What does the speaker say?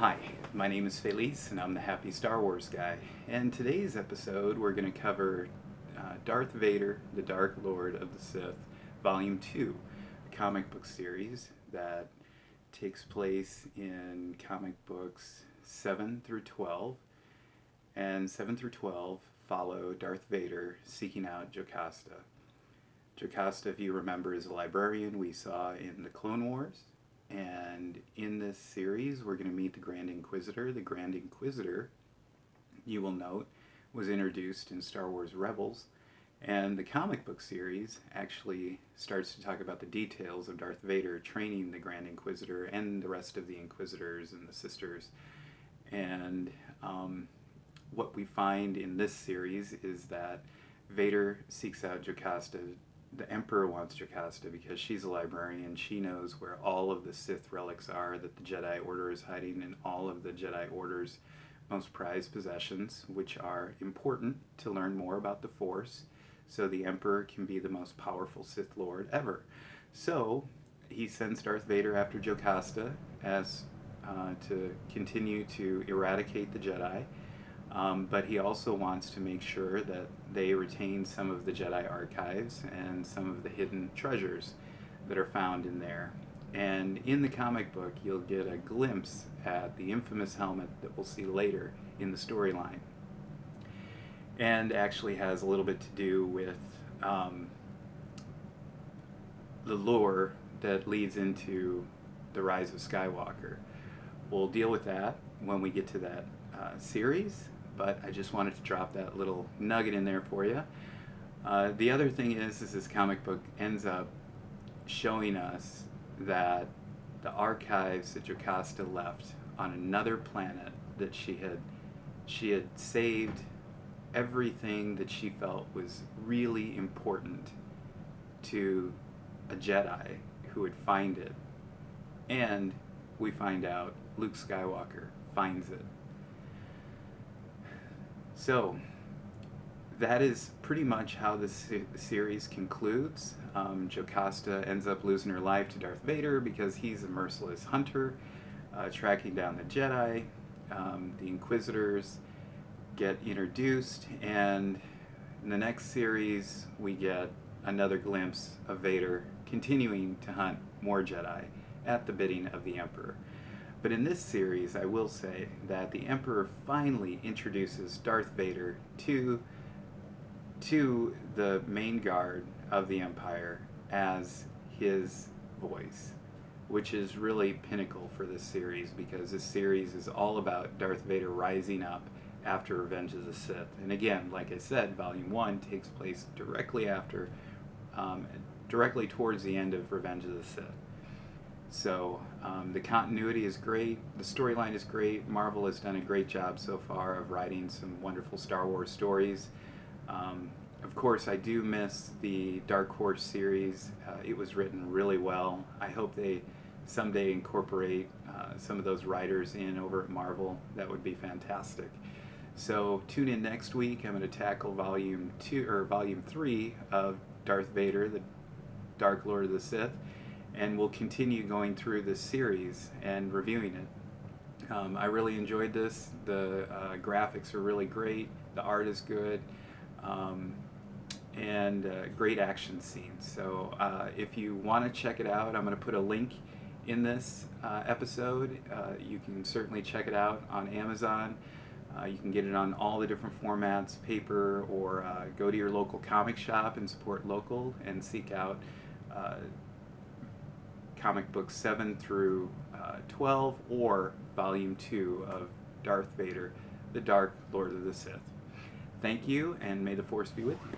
Hi, my name is Felice and I'm the Happy Star Wars Guy. And today's episode we're going to cover Darth Vader, the Dark Lord of the Sith, Volume 2, a comic book series that takes place in comic books 7 through 12. And 7 through 12 follow Darth Vader seeking out Jocasta. Jocasta, if you remember, is a librarian we saw in the Clone Wars. And in this series, we're going to meet the Grand Inquisitor. The Grand Inquisitor, you will note, was introduced in Star Wars Rebels. And the comic book series actually starts to talk about the details of Darth Vader training the Grand Inquisitor and the rest of the Inquisitors and the Sisters. And what we find in this series is that Vader seeks out Jocasta. The Emperor wants Jocasta because she's a librarian. She knows where all of the Sith relics are that the Jedi Order is hiding, and all of the Jedi Order's most prized possessions, which are important to learn more about the Force, so the Emperor can be the most powerful Sith Lord ever. So he sends Darth Vader after Jocasta as to continue to eradicate the Jedi. But he also wants to make sure that they retain some of the Jedi archives and some of the hidden treasures that are found in there. And in the comic book, you'll get a glimpse at the infamous helmet that we'll see later in the storyline. And actually has a little bit to do with the lore that leads into the rise of Skywalker. We'll deal with that when we get to that series. But I just wanted to drop that little nugget in there for you. The other thing is this comic book ends up showing us that the archives that Jocasta left on another planet, that she had saved everything that she felt was really important to a Jedi who would find it. And we find out Luke Skywalker finds it. So, that is pretty much how this series concludes. Jocasta ends up losing her life to Darth Vader because he's a merciless hunter, tracking down the Jedi. The Inquisitors get introduced, and in the next series, we get another glimpse of Vader continuing to hunt more Jedi at the bidding of the Emperor. But in this series, I will say that the Emperor finally introduces Darth Vader to the main guard of the Empire as his voice, which is really pinnacle for this series, because this series is all about Darth Vader rising up after Revenge of the Sith. And again, like I said, Volume 1 takes place directly towards the end of Revenge of the Sith. So the continuity is great, the storyline is great. Marvel has done a great job so far of writing some wonderful Star Wars stories. Of course, I do miss the Dark Horse series. It was written really well. I hope they someday incorporate some of those writers in over at Marvel. That would be fantastic. So tune in next week. I'm going to tackle Volume 3 of Darth Vader, the Dark Lord of the Sith. And we'll continue going through this series and reviewing it. I really enjoyed this. The graphics are really great. The art is good. And great action scenes. So if you want to check it out, I'm going to put a link in this episode. You can certainly check it out on Amazon. You can get it on all the different formats, paper, or go to your local comic shop and support local and seek out comic books 7 through 12 or Volume 2 of Darth Vader, the Dark Lord of the Sith. Thank you, and may the Force be with you.